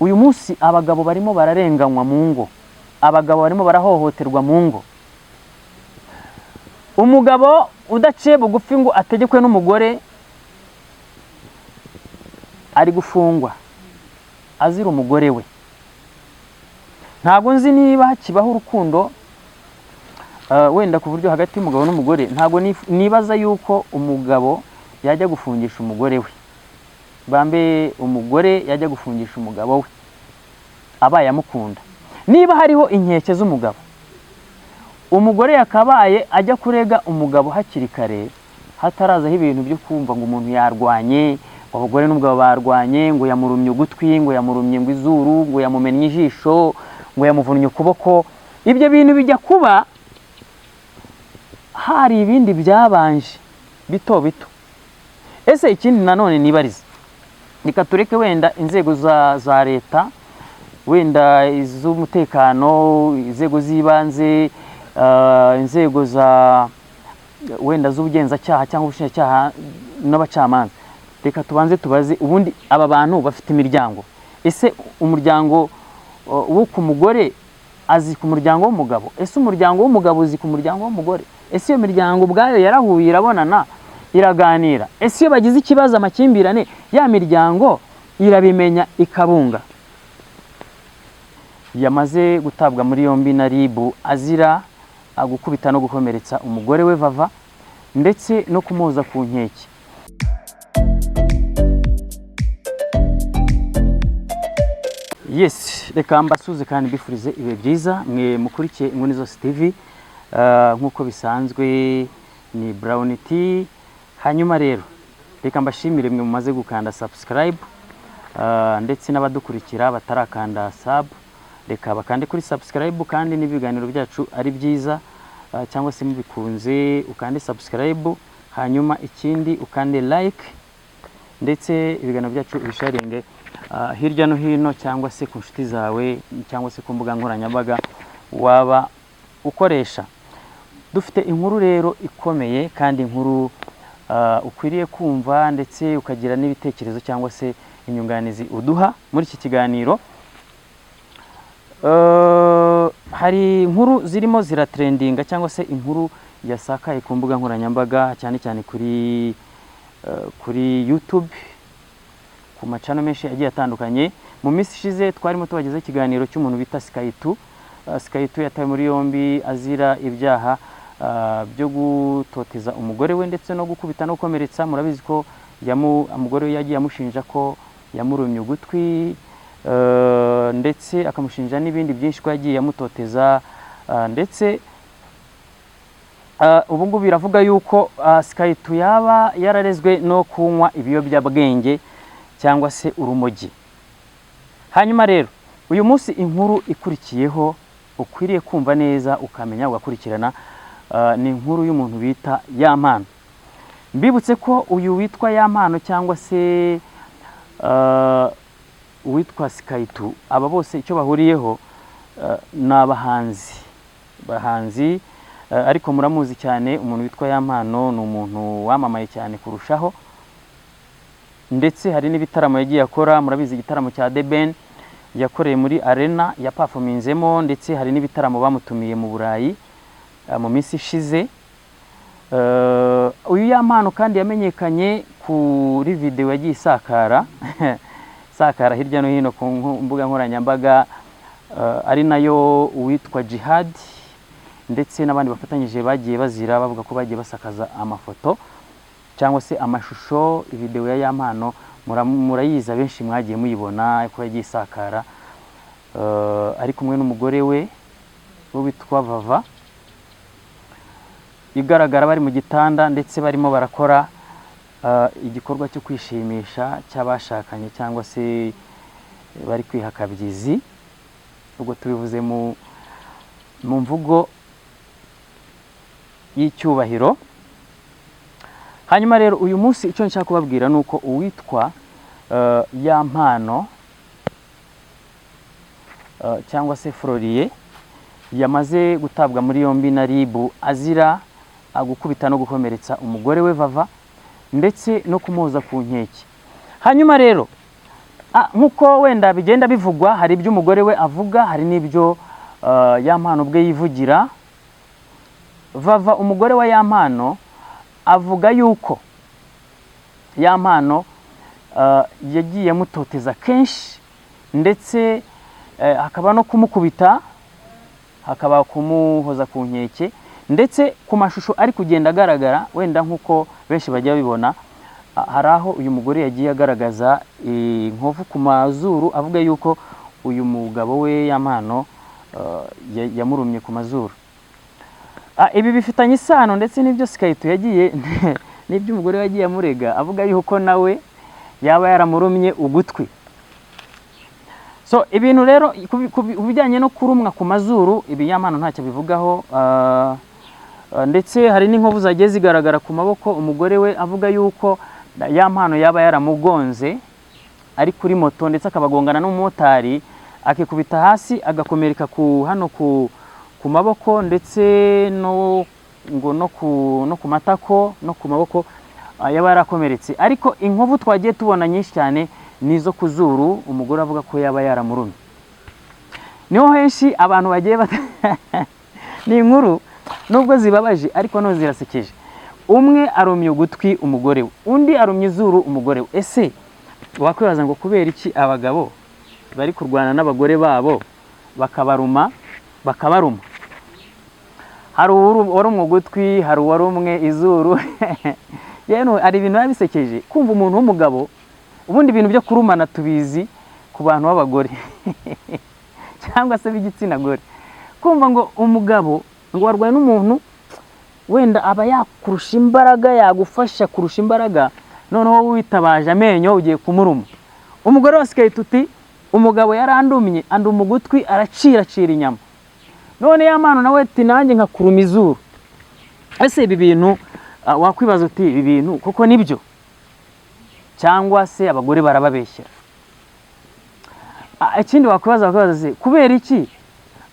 uyu munsi abagabo barimo bararenganywa mu ngo, abagabo barimo barahohoterwa mu ngo. Umugabo udaciye bugufi ngo ategekwe n'umugore ari gufungwa azira umugore we. Ntabwo nzi niba hakibaho urukundo wenda ku buryo hagati y'umugabo n'umugore. Ntabwo nibaza yuko umugabo yajya gufungisha umugore we, bambe umugore yajya gufungisha umugabo we abaye amukunda. Niba hariho inkeke z'umugabo, umugore yakabaye ajya kurega umugabo hakiri kare, hatarazaho ibintu byo kumva ngo umuntu yarwanye, abagore n'umugabo barwanye, ngo yamurumye ugutwi, ngo yamurumye ngo izuru, ngo yamumennye ijisho, ngo yamuvunnye ukuboko. Ibyo bintu bijya kuba hari ibindi byabanje bito bito. Ese ikindi nanone nibariza, reka tureke wenda inzego za leta, wenda iz'umutekano, inzego z'ibanze, inzego za wenda z'ubugenzacyaha cyangwa ubushinjacyaha n'abacamanza. Reka tubanze tubaze ubundi aba bantu bafite imiryango. Ese umuryango wo ku mugore azi ku muryango w'umugabo? Ese umuryango w'umugabo uzi ku muryango w'umugore? Ese iyo miryango ubwayo yarahuye irabonana iraganira? Ese iyo bagize ikibazo amakimbirane ya miryango irabimenya ikabunga? Yamaze gutabwa muri yombi na RIB azira gukubita no gukomeretsa umugore we Vava ndetse no kumuhoza ku nkeke. Yes, reka mbasuze kandi bifurize ibe byiza mwe mukurikiye Inkoni Zose TV. Nkuko bisanzwe ni Brown T. Hanyuma rero reka mbashimire mwe mumaze gukanda subscribe, ndetse n'abadukurikira batarakanda sub, reka bakande kuri subscribe. Kandi n'ibiganiro byacu ari byiza, cyangwa se mubikunze ukande subscribe, hanyuma ikindi ukande like, ndetse ibiganiro byacu ubisharinge hirya no hino, cyangwa se ku nshuti zawe, cyangwa se ku mbuga nkoranyambaga waba ukoresha. Dufite inkuru rero ikomeye kandi inkuru ukwiriye kumva, ndetse ukagira n'ibitekerezo cyangwa se inyunganizi uduha muri iki kiganiro. Hari inkuru zirimo ziratrendinga cyangwa se inkuru yasakaye ku mbuga nkoranyambaga, cyane cyane kuri YouTube, ku macano menshi agiye atandukanye. Mu minsi ishize twarimo tubageza ikiganiro cy'umuntu bita Skaitu. Skaitu yatawe muri yombi azira ibyaha byo gutoteza umugore we ndetse no gukubita no gukomeretsa. Murabizi ko umugore we yagiye amushinja ko yamurumye ugutwi, ndetse akamushinja n'ibindi byinshi ko yagiye amutoteza, ndetse ubu ngubu biravuga yuko Skaitu yaba yararezwe no kunywa ibiyobyabwenge cyangwa se urumogi. Hanyuma rero uyu munsi inkuru ikurikiyeho ukwiriye kumva neza ukamenya ugakurikirana, ni inkuru y'umuntu bita Yampano. Mbibutse ko uyu witwa Yampano cyangwa se uwitwa Skaitu, aba bose icyo bahuriyeho ni abahanzi, ariko muramuzi cyane. Umuntu witwa Yampano ni umuntu wamamaye cyane kurushaho, ndetse hari n'ibitaramo yagiye akora. Murabizi igitaramo cya The Ben yakoreye muri Arena ya performinzemo, ndetse hari n'ibitaramo bamutumiye mu Burayi mu minsi ishize. Uyu Yampano kandi yamenyekanye kuri video yagiye isakara hirya no hino ku mbuga nkoranyambaga, ari nayo uwitwa Jihad ndetse n'abandi bafatanyije bagiye bazira bavuga ko bagiye basakaza amafoto cyangwa se amashusho. Video ya Yampano murayiza, benshi mwagiye muyibona ko yagiye isakara, ari kumwe n'umugore we witwa Vava, igaragara bari mu gitanda ndetse barimo barakora igikorwa cyo kwishimisha cy'abashakanye, cyangwa se bari kwihakabyizi. Ubwo tubivuze mu mvugo y'icyubahiro. Hanyuma rero uyu munsi icyo nshaka kubabwira nuko uwitwa Yampano cyangwa se Florie yamaze gutabwa muri yombi na RIB azira gukubita no gukomeretsa umugore we Vava ndetse no kumuhoza ku nkeke. Hanyuma rero nkuko wenda bigenda bivugwa, hari ibyo umugore we avuga, hari n'ibyo ya mpano ubwe yivugira. Vava umugore wa ya mpano avuga yuko ya mpano yagiye amutoteza kenshi, ndetse hakaba no kumukubita, hakaba kumuhoza ku nkeke, ndetse ku mashusho ari kugenda agaragara, wenda nkuko benshi bajya bibona, hari aho uyu mugore yagiye agaragaza inkovu ku mazuru, avuga yuko uyu mugabo we ya mpano yamurumye ku mazuru. Ibi bifitanye isano ndetse n'ibyo Sikayito yagiye n'ibyo umugore yagiye amurega, avuga yuko nawe yaba yaramurumye ugutwi. So ibintu rero kubijyanye no kurumwa ku mazuru, ibi ya mpano ntacyo bivugaho. Ndetse hari n'inkovu zagiye zigaragara ku maboko, umugore we avuga yuko ya mpano yaba yaramugonze ari kuri moto, ndetse akabagongana n'umumotari, akikubita hasi agakomereka hano ku maboko, ndetse no ku matako no ku maboko yaba yarakomeretse. Ariko inkovu twagiye tubona nyinshi cyane nizo ku zuru, umugore avuga ko yaba yaramurumye. Niho henshi abantu bagiye ni inkuru nubwo zibabaje ariko no zirasekeje. Umwe arumye ugutwi umugore we, undi arumye izuru umugore we. Ese wakwibaza ngo kubera iki abagabo bari kurwana n'abagore babo bakabaruma? Hari uwarumwe ugutwi, hari uwarumwe izuru. Yeno ari ibintu bisekeje kumva umuntu w'umugabo. Ubundi ibintu byo kurumana tubizi ku bantu b'abagore cyangwa se b'igitsina gore. Kumva ngo umugabo ngo warwaye n'umuntu wenda aba yakurusha imbaraga, yagufasha kurusha imbaraga, noneho witabaje amenyo ugiye kumuruma. Umugore wasigaye tuti umugabo yarandumye, anduma ugutwi, aracira inyama, none ya mpano nawe ati nanjye nkakuruma izuru. Ese ibi bintu wakwibaza uti ibi bintu kuko nibyo cyangwa se abagore barababeshyera? Ikindi wakwibaza se kubera iki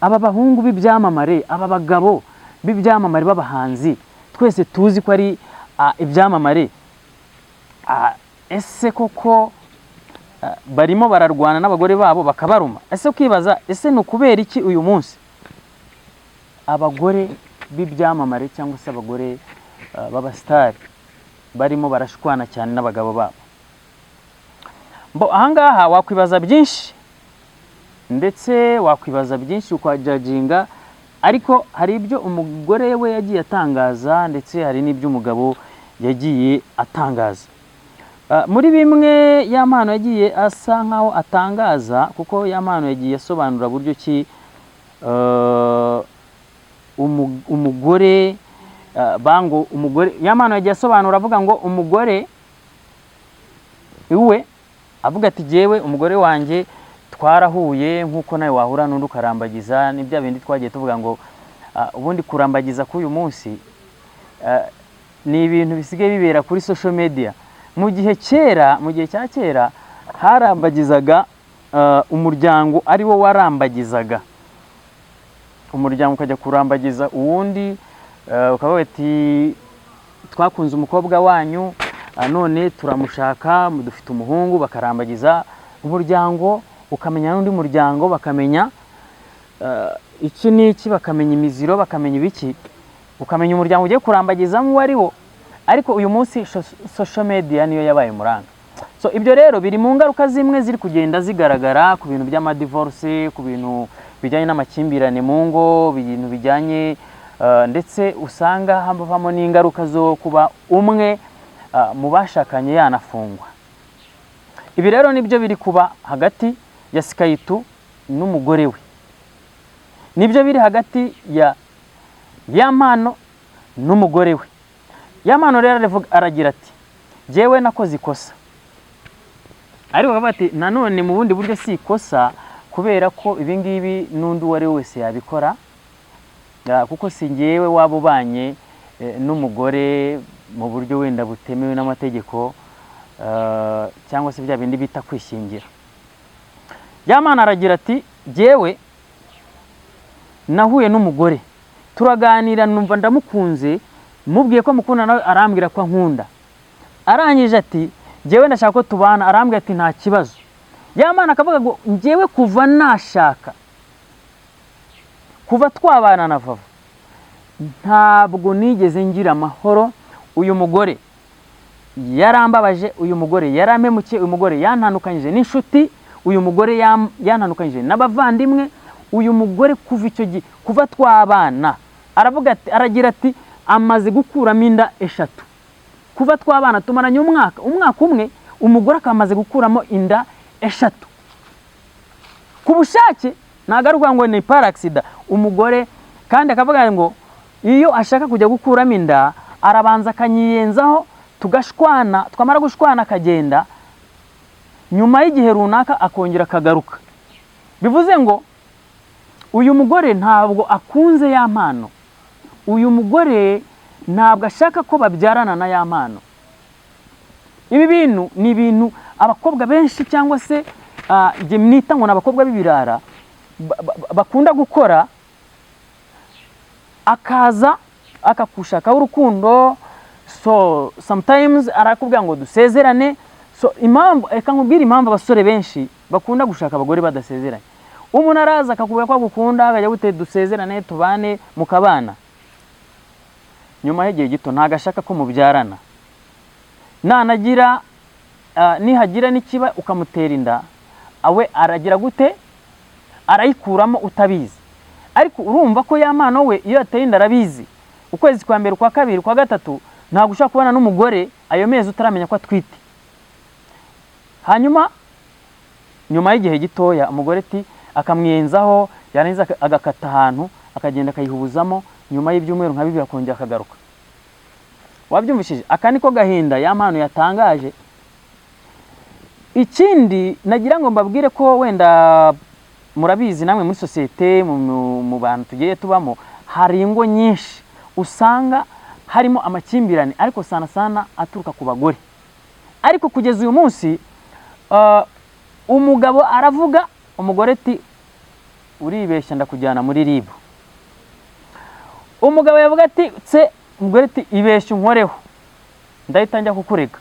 aba bahungu b'ibyamamare, aba bagabo b'ibyamamare b'abahanzi twese tuzi ko ari ibyamamare, ese koko barimo bararwana n'abagore babo bakabaruma? Ese ukibaza, ese no kubera iki uyu munsi abagore b'ibyamamare cyangwa se abagore b'abastari barimo barashwana cyane n'abagabo babo? Ahangaha wakwibaza byinshi, ndetse wakwibaza byinshi ukajajinga, ariko hari ibyo umugore we yagiye atangaza, ndetse hari n'ibyo umugabo yagiye atangaza. Muri bimwe ya mpano yagiye asa nkaho atangaza, kuko ya mpano yagiye asobanura buryo ki umugore ya mpano yagiye asobanura avuga ngo umugore iwe avuga ati jewe umugore wanjye twarahuye nkuko nawe wahura n'undi ukarambagiza. Ni bya bindi twagiye tuvuga ngo ubundi kurambagiza k'uyu munsi ni ibintu bisigaye bibera kuri social media. Mu gihe cya kera harambagizaga umuryango ari wo warambagizaga, umuryango ukajya kurambagiza uwundi, ukaba wati twakunze umukobwa wanyu none turamushaka, dufite umuhungu, bakarambagiza umuryango, ukamenya n'undi muryango, bakamenya iki n'iki, bakamenya imiziro, bakamenya ibiki, ukamenya umuryango ugiye kurambagizamo uwo ari wo. Ariko uyu munsi social media niyo yabaye muranga. So ibyo rero biri mu ngaruka zimwe ziri kugenda zigaragara ku bintu by'amadivorce, ku bintu bijyanye n'amakimbirane mu ngo, ibintu bijyanye ndetse usanga havamo n'ingaruka zo kuba umwe mu bashakanye yanafungwa. Ibi rero nibyo biri kuba hagati ya Sikayito n'umugore we, nibyo biri hagati ya mpano n'umugore we. Ya mpano rero aragira ati jewe nakoze ikosa, ariko bati nanone mu bundi buryo si ikosa, kubera ko ibi ngibi n'undi uwo ari we wese yabikora, kuko si ngewe waba ubanye n'umugore mu buryo wenda butemewe n'amategeko, cyangwa se bya bindi bita kwishingira. Ya mpano aragira ati jewe nahuye n'umugore turaganira, numva ndamukunze, mubwiye ko mukunda, nawe arambwira ko ankunda. Arangije ati jewe ndashaka ko tubana, arambwira ati nta kibazo, ya Mana akavuga ngo njyewe kuva nashaka, kuva twabana na Vava, ntabwo nigeze ngira amahoro. Uyu mugore yarambabaje, uyu mugore yarampemukiye, uyu mugore yantandukanyije n'inshuti, uyu mugore yantandukanyije n'abavandimwe, uyu mugore kuva icyo gihe, kuva twabana, aragira ati amaze gukuramo inda 3. Kuva twabana tumaranye umwaka umwe, umugore akamaze gukuramo inda 3 ku bushake. Nagaruka ngo ni par accident. Umugore kandi akavuga ngo iyo ashaka kujya gukuramo inda arabanza akanyiyenzaho, tugashwana, twamara gushwana akagenda, nyuma y'igihe runaka akongera akagaruka. Bivuze ngo uyu mugore ntabwo akunze ya mpano, uyu mugore ntabwo ashaka ko babyarana na ya mpano. Ibi bintu ni ibintu abakobwa benshi cyangwa se igihe mwita ngo n'abakobwa b'ibirara bakunda gukora, akaza akakushakaho urukundo, so sometimes arakubwira ngo dusezerane. So impamvu, reka nkubwire impamvu abasore benshi bakunda gushaka abagore badasezeranye. Umuntu araza akakubwira ko agukunda, akajya gute dusezerane tubane mukabana, nyuma y'igihe gito ntago ashaka ko mubyarana. Nanagira nihagira n'ikiba ukamutera inda, awe aragira gute, arayikuramo utabizi. Ariko urumva ko ya mpano we iyo ateye inda arabizi. Ukwezi kwa mbere, kwa kabiri, kwa gatatu ntabwo ushaka kubana n'umugore ayo mezi utaramenya ko atwite. Hanyuma nyuma y'igihe gitoya umugore ati akamwiyenzaho, yarangiza agakata ahantu akagenda akayihubuzamo, nyuma y'ibyumweru nka 2 akongera akagaruka. Wabyumvishije? Aka niko gahinda ya mpano yatangaje. Ikindi nagira ngo mbabwire ko wenda murabizi namwe muri societe, mu bantu tugiye tubamo, hari ingo nyinshi usanga harimo amakimbirane, ariko sana aturuka ku bagore. Ariko kugeza uyu munsi umugabo aravuga, umugore ati uribeshya ndakujyana muri RIB. Umugabo yavuga ati umugore ati ibeshya unkoreho ndahita njya kukurega.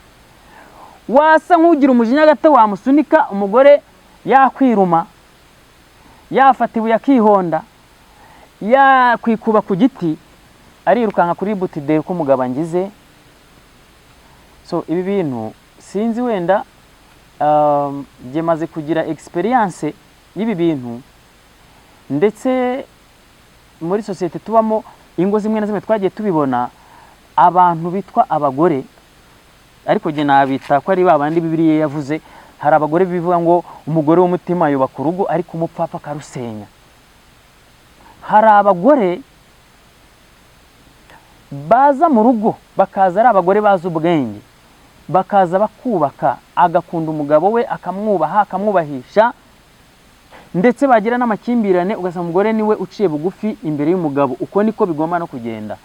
Wasa nk'ugira umujinya gato wamusunika, umugore yakwiruma, yafatiwe yakihonda, yakwikuba ku giti, arirukanka kuri butide ko umugabo angize. So ibi bintu sinzi wenda maze kugira experience y'ibi bintu, ndetse muri societe tubamo ingo zimwe na zimwe twagiye tubibona abantu bitwa abagore, ariko je nabita ko ari babandi Bibiliya yavuze. Hari abagore bivuga ngo umugore w'umutima yubaka urugo ariko umupfapfa karusenya. Hari abagore baza mu rugo, bakaza ari abagore baza ubwenge, bakaza bakubaka, agakunda umugabo we, akamwubaha, akamwubahisha, ndetse bagira n'amakimbirane ugasanga umugore niwe uciye bugufi imbere y'umugabo. Uko niko bigomba no kugenda,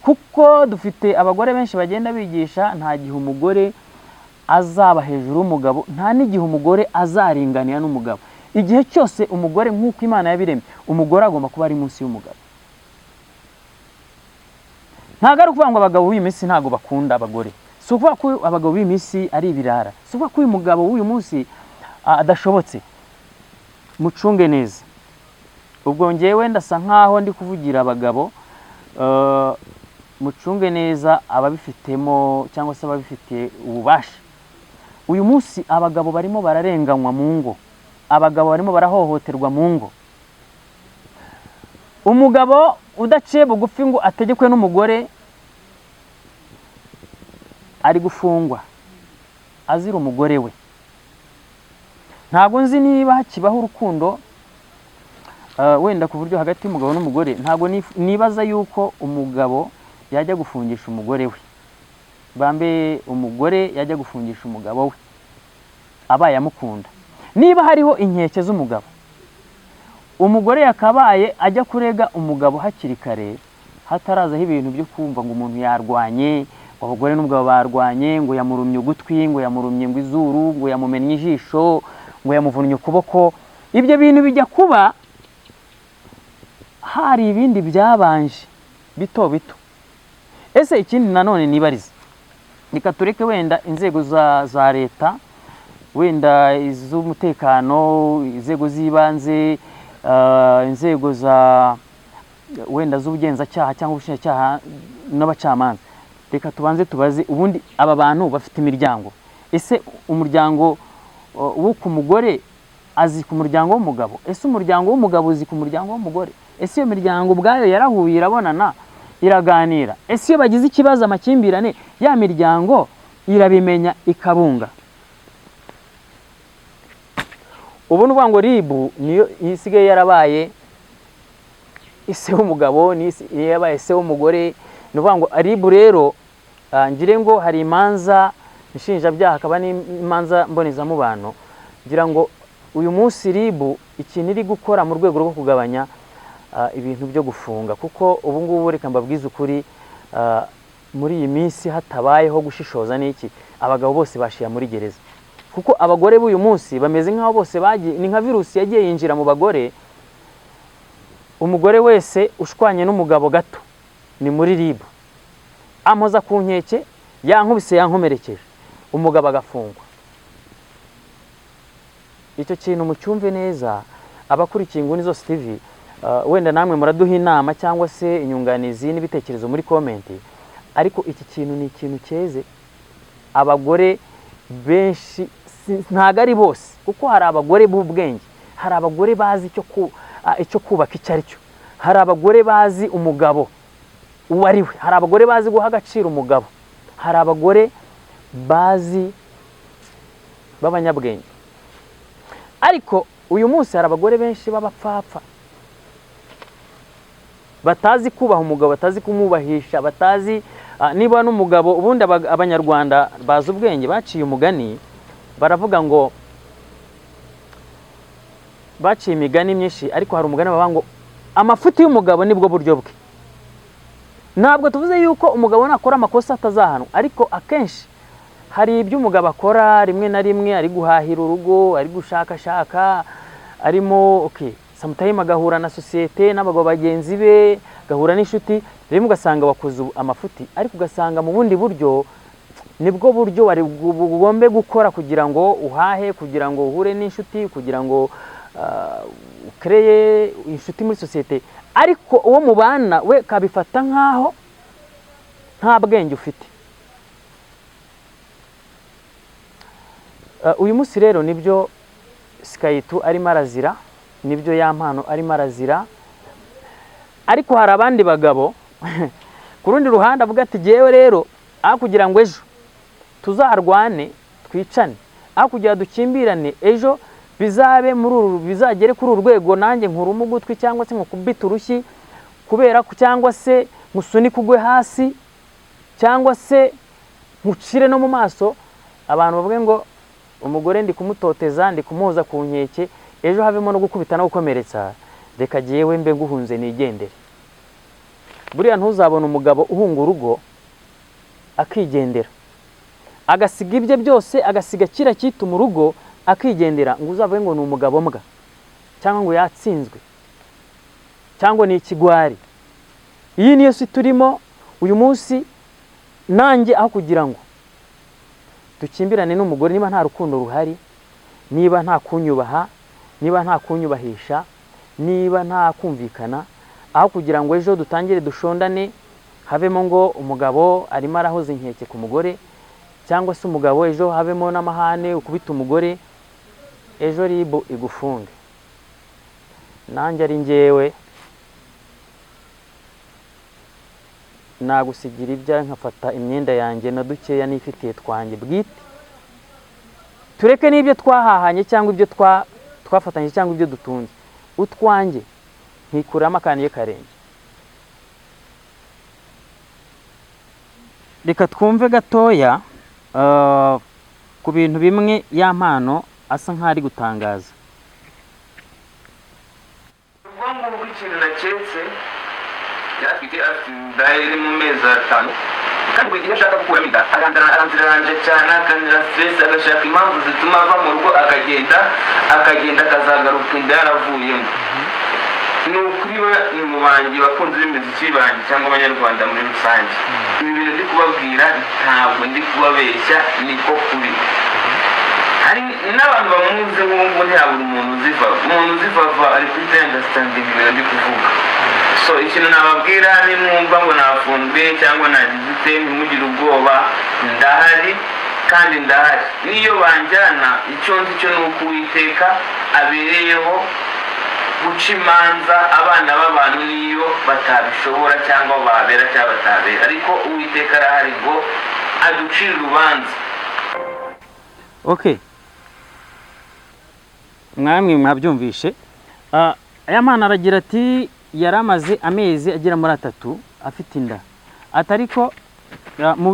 kuko dufite abagore benshi bagenda bigisha nta gihe umugore azaba hejuru y'umugabo, nta n'igihe umugore azaringanira n'umugabo. Igihe cyose umugore nk'uko Imana yabiremye, umugore agomba kuba ari munsi y'umugabo. Ntago ari ukuvuga ngo abagabo b'uyu munsi ntago bakunda abagore, si ukuvuga ko abagabo b'uyu munsi ari ibirara, si ukuvuga ko uyu mugabo w'uyu munsi adashobotse. Mucunge neza. Ubwo njyewe ndasa nkaho ndi kuvugira abagabo, mucunge neza ababifitemo cyangwa se ababifitiye ububasha. Uyu munsi abagabo barimo bararenganywa mu ngo, abagabo barimo barahohoterwa mu ngo. Umugabo udaciye bugufi ngo ategekwe n'umugore ari gufungwa azira umugore we. Ntabwo nzi niba hakibaho urukundo wenda ku buryo hagati y'umugabo n'umugore. Ntabwo nibaza yuko umugabo yajya gufungisha umugore we, bambe umugore yajya gufungisha umugabo we abaye amukunda. Niba hariho inkeke z'umugabo, umugore yakabaye ajya kurega umugabo hakiri kare, hatarazaho ibintu byo kumva ngo umuntu yarwanye, abagore n'umugabo barwanye, ngo yamurumye ugutwi, ngo yamurumye ngo izuru, ngo yamumennye ijisho, ngo yamuvunnye ukuboko. Ibyo bintu bijya kuba hari ibindi byabanje bito bito. Ese ikindi nanone nibariza, reka tureke wenda inzego za leta, wenda iz'umutekano, inzego z'ibanze, inzego za wenda z'ubugenzacyaha cyangwa ubushinjacyaha n'abacamanza. Reka tubanze tubaze ubundi aba bantu bafite imiryango. Ese umuryango wo ku mugore azi ku muryango w'umugabo? Ese umuryango w'umugabo uzi ku muryango w'umugore? Ese iyo miryango ubwayo yarahuye irabonana iraganira? Ese iyo bagize ikibazo amakimbirane ya miryango irabimenya ikabunga? Ubu nuvuga ngo RIB niyo isigaye yarabaye ise w'umugabo, ni yabaye ise w'umugore. Nuvuga ngo RIB rero ngire ngo hari imanza nshinjabyaha akaba n'imanza mbonezamubano. Ngira ngo uyu munsi RIB ikintu iri gukora mu rwego rwo kugabanya ibintu byo gufunga, kuko ubu ngubu reka mbabwize ukuri, muri iyi minsi hatabayeho gushishoza n'iki, abagabo bose bashiya muri gereza. Kuko abagore b'uyu munsi bameze nk'aho bose bagiye, ni nka virusi yagiye yinjira mu bagore. Umugore wese ushwanye n'umugabo gato ni muri RIB, amoza ku nkeke, yankubise yankomerekeje, umugabo agafungwa. Icyo kintu mucyumve neza, abakurikiye Inguni Zose TV. Wenda namwe muraduha inama cyangwa se inyunganizi n'ibitekerezo muri comment, ariko iki kintu ni ikintu cyeze. Abagore benshi ntago ari bose, kuko hari abagore b'ubwenge, hari abagore bazi icyo kubaka icyo ari cyo, hari abagore bazi umugabo uwo ari we, hari abagore bazi guha agaciro umugabo, hari abagore bazi b'abanyabwenge. Ariko uyu munsi hari abagore benshi b'abapfapfa batazi kubaha umugabo, batazi kumwubahisha, batazi niba n'umugabo. Ubundi abanyarwanda bazi ubwenge, baciye umugani, baravuga ngo baciye imigani myinshi, ariko hari umugani bavuga ngo amafuti y'umugabo nibwo buryo bwe. Ntabwo tuvuze yuko umugabo nakora amakosa atazahanwa, ariko akenshi hari ibyo umugabo akora rimwe na rimwe, ari guhahira urugo, ari gushakashaka, arimo sometimes agahura na sosiyete n'abagabo bagenzi be, gahura n'inshuti, rimwe ugasanga wakoze amafuti, ariko ugasanga mu bundi buryo nibwo buryo wari ugombe gukora kugira ngo uhahe, kugira ngo uhure n'inshuti, kugira ngo ukreye inshuti muri sosiyete. Ariko uwo mubana we kabifata nkaho nta bwenge ufite. Uyu munsi rero nibyo Skayitu arimo arazira, nibyo ya mpano arimo arazira. Ariko hari abandi bagabo ku rundi ruhande avuga ati jewe rero aho kugira ngo ejo tuzarwane twicane, aho kugira dukimbirane ejo bizabe bizagere kuri urwego nanjye nkuru umugutwi cyangwa se nkukubita urushyi kubera cyangwa se musunika ugwe hasi cyangwa se nkucire no mu maso, abantu bavuge ngo umugore ndi kumutoteza, ndi kumuhoza ku nkeke, ejo havemo no gukubita no gukomeretsa, reka jewe mbe nguhunze nigendere. Buriya ntuzabona umugabo uhunga urugo akigendera, agasiga ibye byose, agasiga kira kitu mu rugo akigendera, ngo uzavuge ngo ni umugabo mbwa cyangwa ngo yatsinzwe cyangwa ni ikigwari. Iyi niyo si turimo uyu munsi. Nanjye aho kugira ngo dukimbirane n'umugore, niba nta rukundo ruhari, niba nta kunyubaha, niba nta kunyubahisha, niba nta kumvikana, aho kugira ngo ejo dutangire dushondane, havemo ngo umugabo arimo arahoza inkeke ku mugore, cyangwa se umugabo ejo havemo n'amahane ukubita umugore, ejo RIB igufunge. Nanjye ari njyewe nagusigira ibya nkafata imyenda yanjye na dukeya nifitiye twanjye bwite, tureke n'ibyo twahahanye cyangwa ibyo twafatanye cyangwa ibyo dutunze, utwanjye nkikuramo akaniye karenge. Reka twumve gatoya ku bintu bimwe ya mpano asa nk'ari gutangaza. Ubwo ikintu naketse yafite ndayiri mu mezi 5, kandi buri gihe ashaka gukura mida aranziranje cyane, akanira stress, agashaka impamvu zituma ava mu rugo, akagenda akazagaruka inda yaravuyemo. Ni ukuri ni mu banjye bakunze imiziki banjye cyangwa abanyarwanda muri rusange. Ibi bintu ndi kubabwira ntabwo ndi kubabeshya, niko kuri. hari n'abantu bamuzi nk'ubu ntihabura umuntu uzivava ari kuri understanding ibintu ndi kuvuga. So ikintu nababwira nimwumva ngo nafunzwe cyangwa nagize ute ntimugire ubwoba, ndahari kandi ndahari. Niyo banjyana icyo nzi cyo ni uko Uwiteka abereyeho guca imanza abana b'abantu niyo batabishobora cyangwa babera cyangwa batabera, ariko Uwiteka arahari ngo aducire urubanza. Okay, mwamwe mwabyumvishe. Aya mana aragira ati yaramaze amezi agera muri 3 afite inda, atariko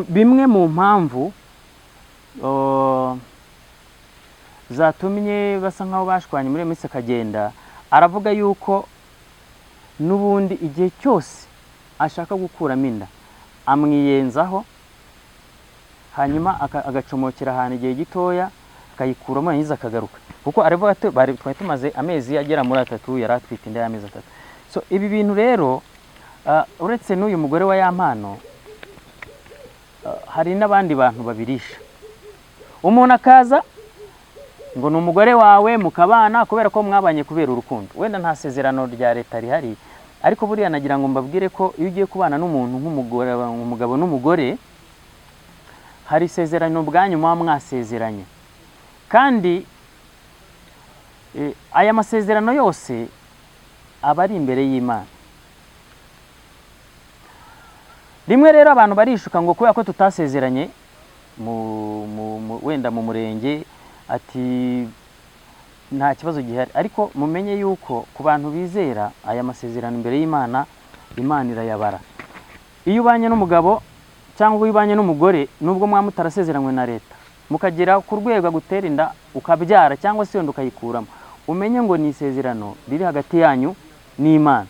bimwe mu mpamvu zatumye basa nkaho bashwanye muri minsi akagenda. Aravuga yuko nubundi igihe cyose ashaka gukuramo inda amwiyenzaho, hanyuma agacomokera ahantu igihe gitoya akayikuramo yangiza akagaruka, kuko aravuga ati twari tumaze amezi agera muri 3 yari atwite inda y'amezi 3. So ibi bintu rero uretse n'uyu mugore wa Yampano, hari n'abandi bantu babirisha. Umuntu akaza ngo ni umugore wawe mukabana kubera ko mwabanye kubera urukundo, wenda nta sezerano rya leta rihari, ariko buriya nagira ngo mbabwire ko iyo ugiye kubana n'umuntu nk'umugabo n'umugore, hari sezerano bwanyu muba mwasezeranye, kandi aya masezerano yose aba ari imbere y'Imana. Rimwe rero abantu barishuka ngo kubera ko tutasezeranye wenda mu murenge ati nta kibazo gihari, ariko mumenye yuko ku bantu bizera aya masezerano imbere y'Imana, Imana irayabara. Iyo ubanye n'umugabo cyangwa ubanye n'umugore, nubwo mwamutarasezeranywe na leta, mukagera ku rwego gutera inda ukabyara cyangwa se wenda ukayikuramo, umenye ngo ni isezerano riri hagati yanyu n'Imana.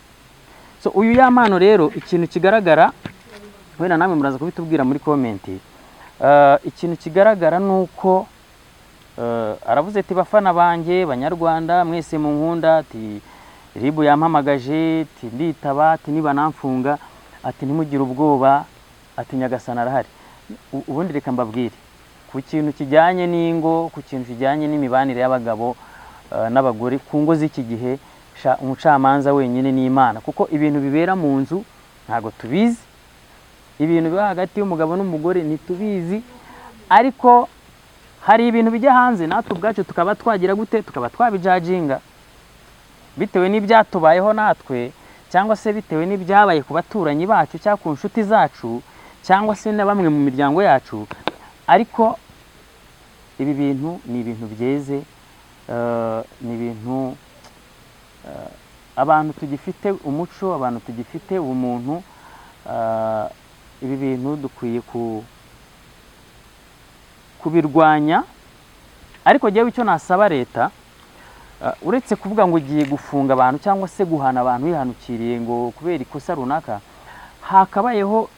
So uyu Yampano rero ikintu kigaragara, wenda namwe muraza kubitubwira muri comment, ikintu kigaragara nuko aravuze ati bafana banjye banyarwanda mwese mu nkunda, ati ribu yampamagaje, ati nditaba, ati niba namfunga, ati ntimugire ubwoba, ati Nyagasana arahari. Ubundi reka mbabwire ku kintu kijyanye n'ingo, ku kintu kijyanye n'imibanire y'abagabo n'abagore ku ngo z'iki gihe, umucamanza wenyine ni Imana, kuko ibintu bibera mu nzu ntago tubizi, ibintu biba hagati y'umugabo n'umugore ntitubizi, ariko hari ibintu bijya hanze natwe ubwacu tukaba twagira gute, tukaba twabijajinga bitewe n'ibyatubayeho natwe, cyangwa se bitewe n'ibyabaye ku baturanyi bacu cyangwa ku nshuti zacu cyangwa se na bamwe mu miryango yacu. Ariko ibi bintu ni ibintu byeze, ni ibintu abantu tugifite umuco, abantu tugifite ubumuntu. Ibi bintu dukwiye kubirwanya. Ariko jewe icyo nasaba leta, uretse kuvuga ngo ugiye gufunga abantu cyangwa se guhana abantu yihanukiriye ngo kubera ikosa runaka, hakabayeho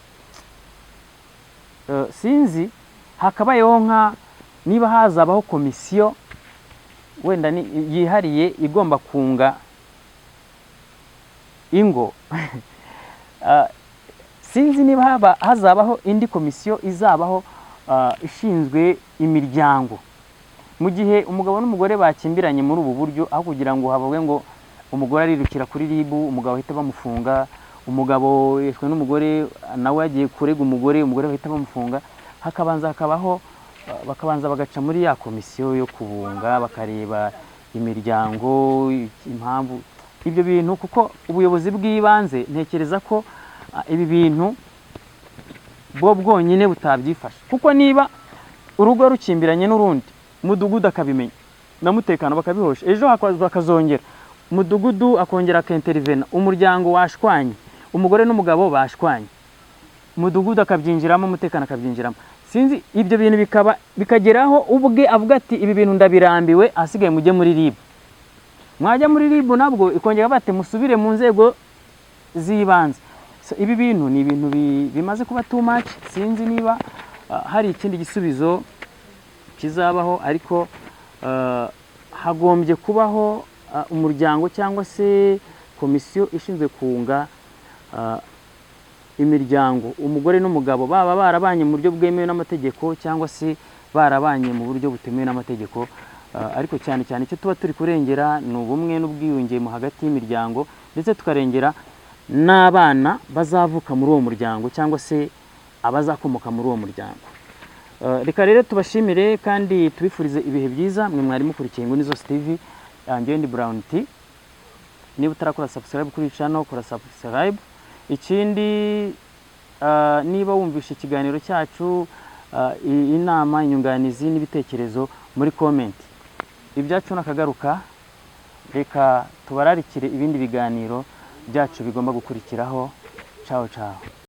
sinzi, hakabayeho nka niba hazabaho komisiyo wenda yihariye igomba kunga ingo sinzi niba hazabaho indi komisiyo izabaho ishinzwe imiryango. Mu gihe umugabo n'umugore bakimbiranye muri ubu buryo, aho kugira ngo havuge ngo umugore arirukira kuri ribu, umugabo ahita bamufunga, umugabo yeshwe n'umugore nawe yagiye kurega umugore bahita bamufunga, bakabanza bagaca muri ya komisiyo yo kubunga, bakareba imiryango, impamvu ibyo bintu, kuko ubuyobozi bw'ibanze ntekereza ko ibi bintu bwo bwonyine butabyifasha. Kuko niba urugo rukimbiranye n'urundi, umudugudu akabimenya n'umutekano bakabihosha, ejo bakazongera umudugudu akongera akintervena, umuryango washwanye, umugore n'umugabo bashwanye, umudugudu akabyinjiramo, umutekano akabyinjiramo. Sinzi ibyo bintu bikageraho ubwe avuga ati ibi bintu ndabirambiwe, asigaye mujye muri ribu. Mwajya muri ribu nabwo ikongera bate musubire mu nzego z'ibanze. So ibi bintu ni ibintu bimaze kuba too much. Sinzi niba hari ikindi gisubizo kizabaho, ariko hagombye kubaho umuryango cyangwa se komisiyo ishinzwe kunga imiryango, umugore n'umugabo baba barabanye mu buryo bwemewe n'amategeko cyangwa se barabanye mu buryo butemewe n'amategeko. Ariko cyane cyane icyo tuba turi kurengera ni ubumwe n'ubwiyunge mu hagati y'imiryango, ndetse tukarengera n'abana bazavuka muri uwo muryango cyangwa se abazakomoka muri uwo muryango. Reka rero tubashimire kandi tubifurize ibihe byiza mwe mwari mukurikiye Inguni Zose TV. Njyewe ndi Brown T. Niba utarakora subscribe kuri channel, kora subscribe. Ikindi niba wumvishe ikiganiro cyacu, inama, inyunganizi n'ibitekerezo muri comment. Ibyacu nakagaruka, reka tubararikire ibindi biganiro byacu bigomba gukurikiraho. Ciao ciao.